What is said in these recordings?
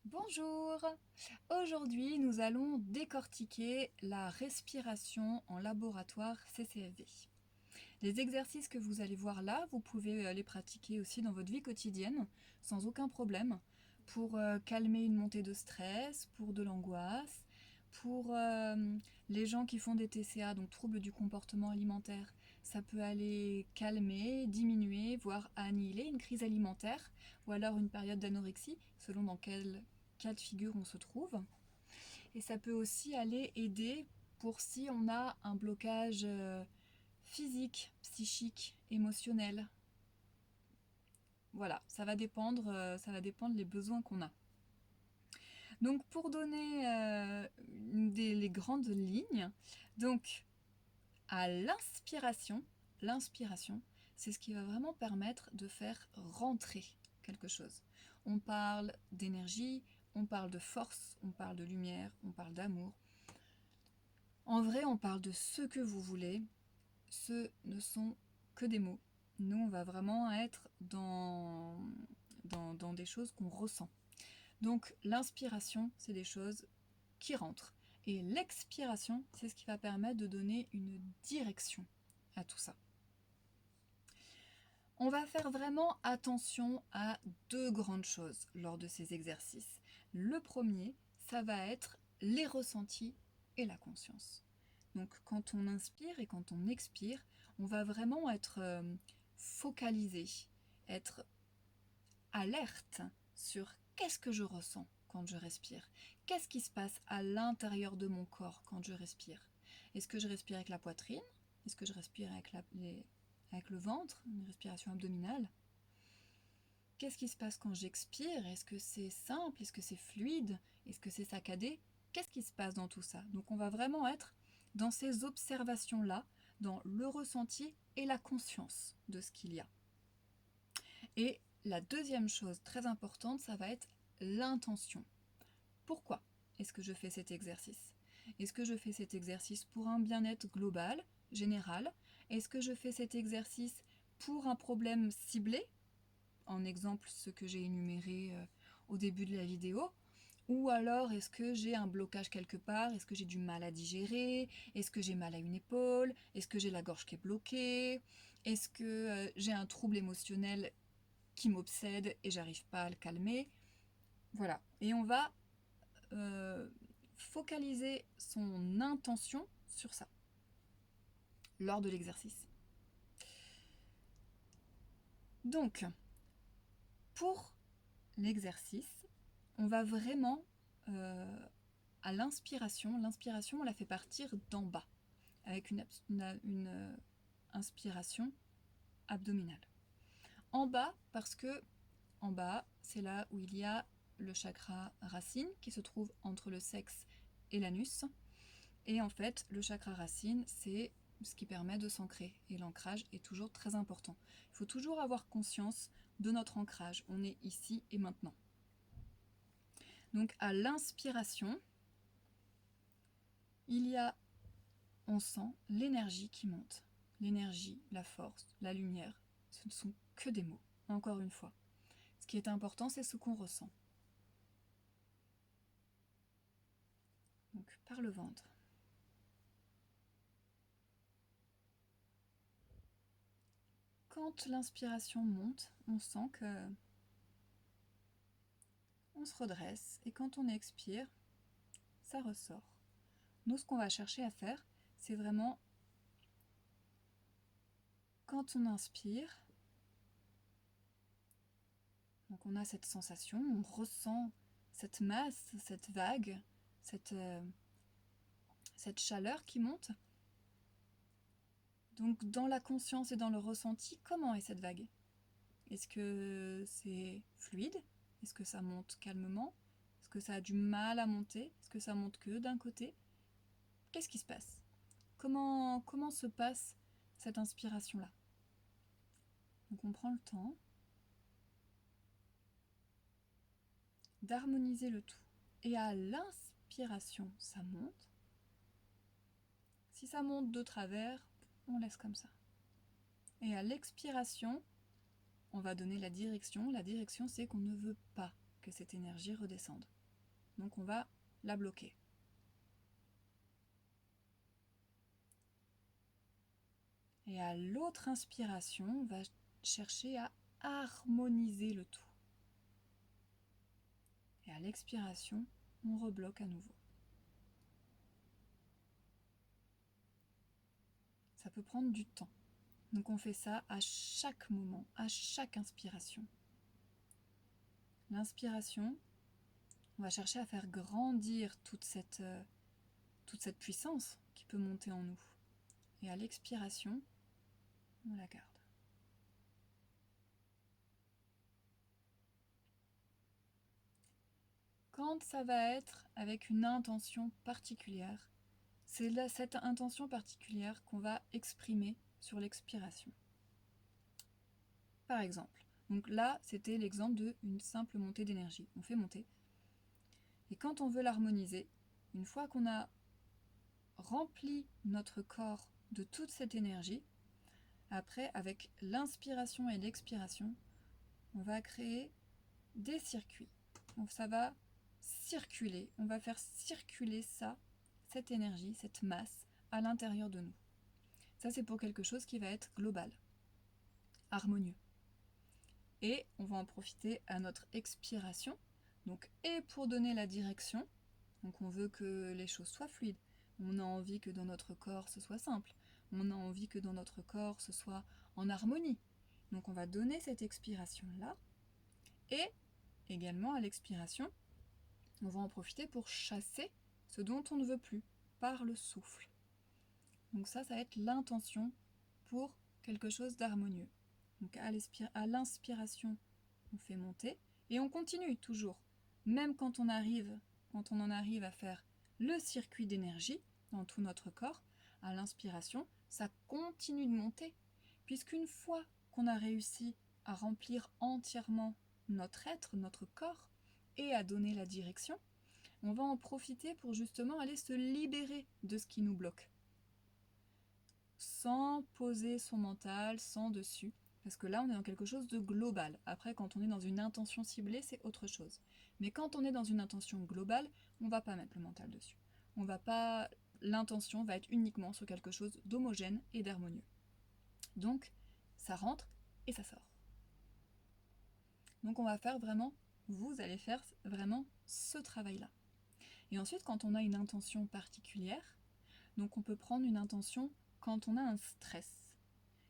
Bonjour! Aujourd'hui, nous allons décortiquer la respiration en laboratoire CCFV. Les exercices que vous allez voir là, vous pouvez les pratiquer aussi dans votre vie quotidienne sans aucun problème pour calmer une montée de stress, pour de l'angoisse, pour les gens qui font des TCA, donc troubles du comportement alimentaire. Ça peut aller calmer, diminuer, voire annihiler une crise alimentaire ou alors une période d'anorexie, selon dans quel cas de figure on se trouve. Et ça peut aussi aller aider pour si on a un blocage physique, psychique, émotionnel. Voilà, ça va dépendre les besoins qu'on a. Donc pour donner les grandes lignes, donc à l'inspiration, c'est ce qui va vraiment permettre de faire rentrer quelque chose. On parle d'énergie, on parle de force, on parle de lumière, on parle d'amour. En vrai, on parle de ce que vous voulez. Ce ne sont que des mots. Nous, on va vraiment être dans des choses qu'on ressent. Donc l'inspiration, c'est des choses qui rentrent. Et l'expiration, c'est ce qui va permettre de donner une direction à tout ça. On va faire vraiment attention à deux grandes choses lors de ces exercices. Le premier, ça va être les ressentis et la conscience. Donc quand on inspire et quand on expire, on va vraiment être focalisé, être alerte sur qu'est-ce que je ressens quand je respire. Qu'est-ce qui se passe à l'intérieur de mon corps quand je respire? Est-ce que je respire avec la poitrine? Est-ce que je respire avec le ventre, une respiration abdominale? Qu'est-ce qui se passe quand j'expire? Est-ce que c'est simple? Est-ce que c'est fluide? Est-ce que c'est saccadé? Qu'est-ce qui se passe dans tout ça? Donc on va vraiment être dans ces observations-là, dans le ressenti et la conscience de ce qu'il y a. Et la deuxième chose très importante, ça va être l'intention. Pourquoi est-ce que je fais cet exercice? Est-ce que je fais cet exercice pour un bien-être global, général? Est-ce que je fais cet exercice pour un problème ciblé? En exemple, ce que j'ai énuméré au début de la vidéo. Ou alors, est-ce que j'ai un blocage quelque part? Est-ce que j'ai du mal à digérer? Est-ce que j'ai mal à une épaule? Est-ce que j'ai la gorge qui est bloquée? Est-ce que j'ai un trouble émotionnel qui m'obsède et j'arrive pas à le calmer? Voilà. Et on va focaliser son intention sur ça lors de l'exercice. Donc, pour l'exercice, on va vraiment à l'inspiration. L'inspiration, on la fait partir d'en bas, avec une inspiration abdominale. En bas, parce que en bas, c'est là où il y a le chakra racine qui se trouve entre le sexe et l'anus. Et en fait, le chakra racine, c'est ce qui permet de s'ancrer. Et l'ancrage est toujours très important. Il faut toujours avoir conscience de notre ancrage. On est ici et maintenant. Donc à l'inspiration, on sent l'énergie qui monte. L'énergie, la force, la lumière, ce ne sont que des mots, encore une fois. Ce qui est important, c'est ce qu'on ressent. Donc par le ventre. Quand l'inspiration monte, on sent que on se redresse et quand on expire, ça ressort. Nous, ce qu'on va chercher à faire, c'est vraiment quand on inspire, donc on a cette sensation, on ressent cette masse, cette vague, cette chaleur qui monte. Donc dans la conscience et dans le ressenti, comment est cette vague? Est-ce que c'est fluide? Est-ce que ça monte calmement? Est-ce que ça a du mal à monter? Est-ce que ça monte que d'un côté? Qu'est-ce qui se passe? Comment se passe cette inspiration-là? Donc on prend le temps d'harmoniser le tout. Et à l'inspiration, ça monte. Si ça monte de travers, on laisse comme ça. Et à l'expiration, on va donner la direction. La direction, c'est qu'on ne veut pas que cette énergie redescende. Donc on va la bloquer. Et à l'autre inspiration, on va chercher à harmoniser le tout. Et à l'expiration, on rebloque à nouveau. Ça peut prendre du temps. Donc on fait ça à chaque moment, à chaque inspiration. L'inspiration, on va chercher à faire grandir toute cette puissance qui peut monter en nous. Et à l'expiration, on la garde. Quand ça va être avec une intention particulière, c'est cette intention particulière qu'on va exprimer sur l'expiration. Par exemple, donc là, c'était l'exemple d'une simple montée d'énergie. On fait monter. Et quand on veut l'harmoniser, une fois qu'on a rempli notre corps de toute cette énergie, après, avec l'inspiration et l'expiration, on va créer des circuits. Donc ça va circuler, on va faire circuler ça, cette énergie, cette masse, à l'intérieur de nous. Ça, c'est pour quelque chose qui va être global, harmonieux. Et on va en profiter à notre expiration, donc et pour donner la direction, donc on veut que les choses soient fluides, on a envie que dans notre corps ce soit simple, on a envie que dans notre corps ce soit en harmonie. Donc on va donner cette expiration-là, et également à l'expiration, on va en profiter pour chasser ce dont on ne veut plus, par le souffle. Donc ça va être l'intention pour quelque chose d'harmonieux. Donc à l'inspiration, on fait monter, et on continue toujours. Même quand on en arrive à faire le circuit d'énergie dans tout notre corps, à l'inspiration, ça continue de monter, puisqu'une fois qu'on a réussi à remplir entièrement notre être, notre corps, et à donner la direction, on va en profiter pour justement aller se libérer de ce qui nous bloque. Sans poser son mental, sans dessus, parce que là on est dans quelque chose de global. Après, quand on est dans une intention ciblée, c'est autre chose. Mais quand on est dans une intention globale, on ne va pas mettre le mental dessus. L'intention va être uniquement sur quelque chose d'homogène et d'harmonieux. Donc, ça rentre et ça sort. Donc vous allez faire vraiment ce travail-là. Et ensuite, quand on a une intention particulière, donc on peut prendre une intention quand on a un stress.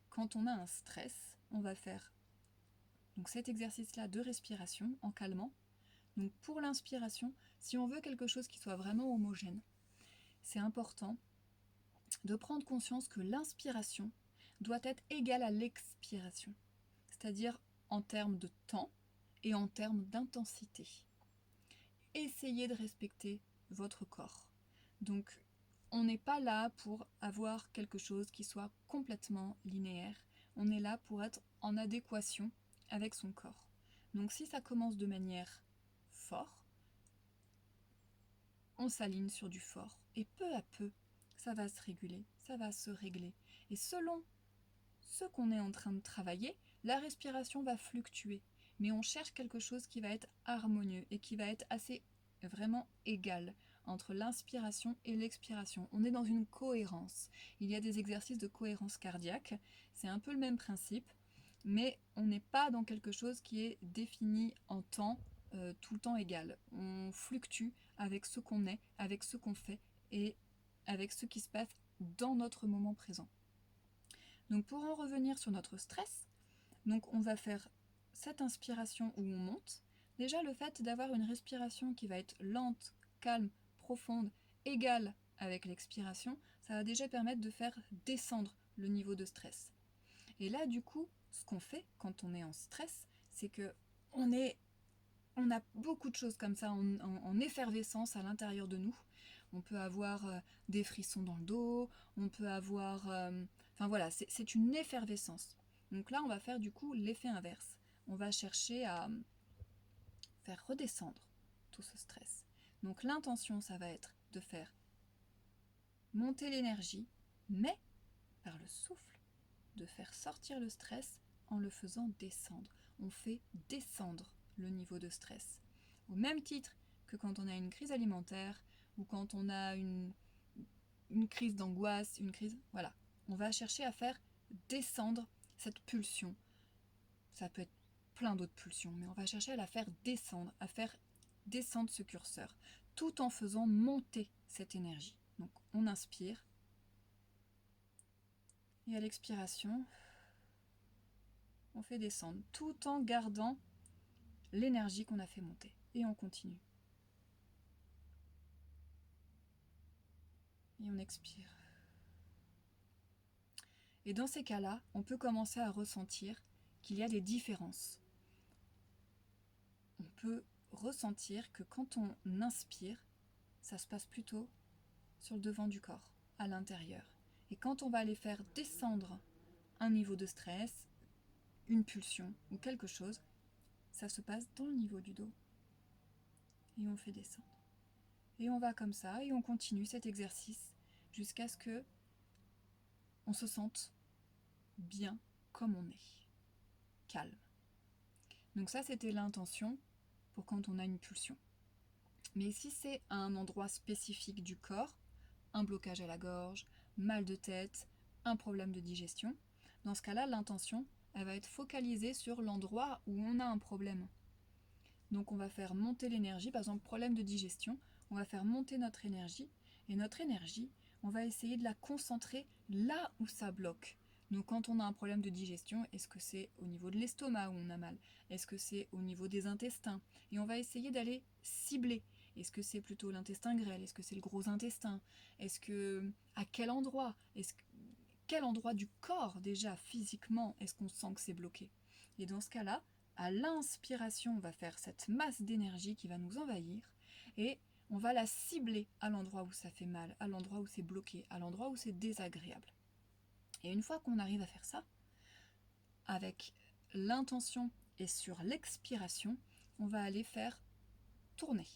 Quand on a un stress, on va faire donc cet exercice-là de respiration en calmant. Donc pour l'inspiration, si on veut quelque chose qui soit vraiment homogène, c'est important de prendre conscience que l'inspiration doit être égale à l'expiration, c'est-à-dire en termes de temps et en termes d'intensité. Essayez de respecter votre corps. Donc on n'est pas là pour avoir quelque chose qui soit complètement linéaire. On est là pour être en adéquation avec son corps. Donc si ça commence de manière forte, on s'aligne sur du fort. Et peu à peu, ça va se réguler, ça va se régler. Et selon ce qu'on est en train de travailler, la respiration va fluctuer. Mais on cherche quelque chose qui va être harmonieux et qui va être assez vraiment égal entre l'inspiration et l'expiration. On est dans une cohérence. Il y a des exercices de cohérence cardiaque. C'est un peu le même principe, mais on n'est pas dans quelque chose qui est défini en temps, tout le temps égal. On fluctue avec ce qu'on est, avec ce qu'on fait et avec ce qui se passe dans notre moment présent. Donc pour en revenir sur notre stress, donc on va faire cette inspiration où on monte. Déjà le fait d'avoir une respiration qui va être lente, calme, profonde, égale avec l'expiration, ça va déjà permettre de faire descendre le niveau de stress. Et là du coup, ce qu'on fait quand on est en stress, c'est que on a beaucoup de choses comme ça en effervescence à l'intérieur de nous. On peut avoir des frissons dans le dos, on peut avoir... Enfin voilà, c'est une effervescence. Donc là, on va faire du coup l'effet inverse. On va chercher à faire redescendre tout ce stress. Donc l'intention, ça va être de faire monter l'énergie, mais par le souffle, de faire sortir le stress en le faisant descendre. On fait descendre le niveau de stress. Au même titre que quand on a une crise alimentaire ou quand on a une crise d'angoisse, une crise... Voilà, on va chercher à faire descendre cette pulsion. Ça peut être plein d'autres pulsions, mais on va chercher à la faire descendre, à faire descendre ce curseur, tout en faisant monter cette énergie. Donc on inspire, et à l'expiration, on fait descendre, tout en gardant l'énergie qu'on a fait monter. Et on continue. Et on expire. Et dans ces cas-là, on peut commencer à ressentir qu'il y a des différences. On peut ressentir que quand on inspire, ça se passe plutôt sur le devant du corps, à l'intérieur. Et quand on va aller faire descendre un niveau de stress, une pulsion ou quelque chose, ça se passe dans le niveau du dos. Et on fait descendre. Et on va comme ça, et on continue cet exercice jusqu'à ce que on se sente bien comme on est, calme. Donc ça, c'était l'intention pour quand on a une pulsion. Mais si c'est à un endroit spécifique du corps, un blocage à la gorge, mal de tête, un problème de digestion, dans ce cas-là, l'intention, elle va être focalisée sur l'endroit où on a un problème. Donc on va faire monter l'énergie, par exemple problème de digestion, on va faire monter notre énergie, et notre énergie, on va essayer de la concentrer là où ça bloque. Donc quand on a un problème de digestion, est-ce que c'est au niveau de l'estomac où on a mal? Est-ce que c'est au niveau des intestins? Et on va essayer d'aller cibler. Est-ce que c'est plutôt l'intestin grêle? Est-ce que c'est le gros intestin? Est-ce que... à quel endroit? Quel endroit du corps déjà physiquement est-ce qu'on sent que c'est bloqué? Et dans ce cas-là, à l'inspiration, on va faire cette masse d'énergie qui va nous envahir et on va la cibler à l'endroit où ça fait mal, à l'endroit où c'est bloqué, à l'endroit où c'est désagréable. Et une fois qu'on arrive à faire ça, avec l'intention et sur l'expiration, on va aller faire tourner.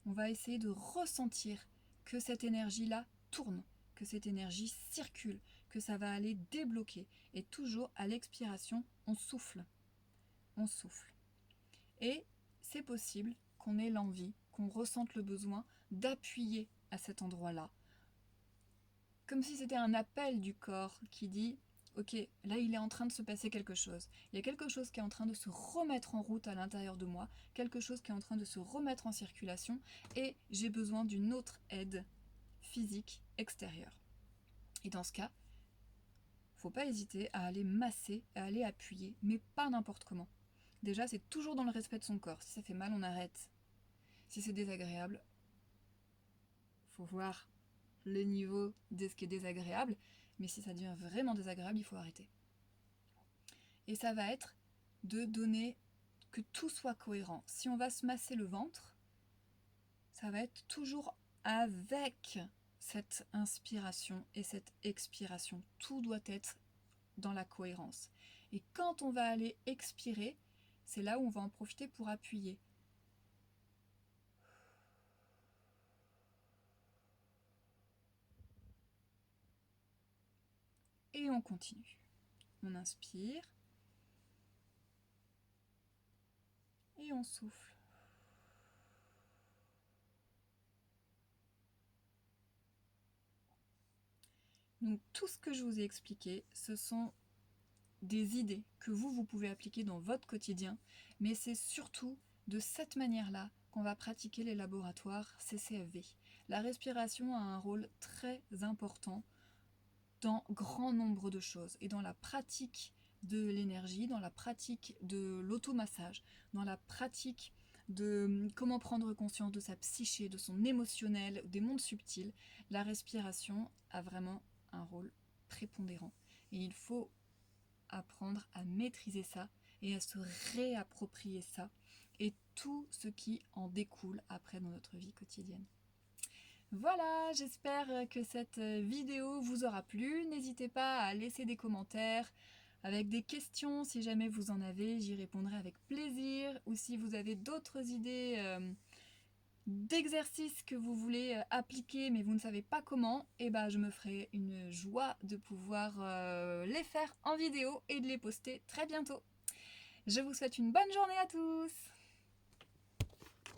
On va essayer de ressentir que cette énergie-là tourne, que cette énergie circule, que ça va aller débloquer. Et toujours à l'expiration, on souffle. On souffle. Et c'est possible qu'on ait l'envie, qu'on ressente le besoin d'appuyer à cet endroit-là. Comme si c'était un appel du corps qui dit « Ok, là il est en train de se passer quelque chose. Il y a quelque chose qui est en train de se remettre en route à l'intérieur de moi, quelque chose qui est en train de se remettre en circulation et j'ai besoin d'une autre aide physique extérieure. » Et dans ce cas, faut pas hésiter à aller masser, à aller appuyer, mais pas n'importe comment. Déjà, c'est toujours dans le respect de son corps. Si ça fait mal, on arrête. Si c'est désagréable, faut voir le niveau de ce qui est désagréable, mais si ça devient vraiment désagréable, il faut arrêter. Et ça va être de donner que tout soit cohérent. Si on va se masser le ventre, ça va être toujours avec cette inspiration et cette expiration. Tout doit être dans la cohérence. Et quand on va aller expirer, c'est là où on va en profiter pour appuyer. Et on continue. On inspire. Et on souffle. Donc tout ce que je vous ai expliqué, ce sont des idées que vous pouvez appliquer dans votre quotidien, mais c'est surtout de cette manière-là qu'on va pratiquer les laboratoires CCFV. La respiration a un rôle très important dans grand nombre de choses et dans la pratique de l'énergie, dans la pratique de l'automassage, dans la pratique de comment prendre conscience de sa psyché, de son émotionnel, des mondes subtils, la respiration a vraiment un rôle prépondérant. Et il faut apprendre à maîtriser ça et à se réapproprier ça et tout ce qui en découle après dans notre vie quotidienne. Voilà, j'espère que cette vidéo vous aura plu. N'hésitez pas à laisser des commentaires avec des questions si jamais vous en avez, j'y répondrai avec plaisir. Ou si vous avez d'autres idées d'exercices que vous voulez appliquer mais vous ne savez pas comment, et ben je me ferai une joie de pouvoir les faire en vidéo et de les poster très bientôt. Je vous souhaite une bonne journée à tous!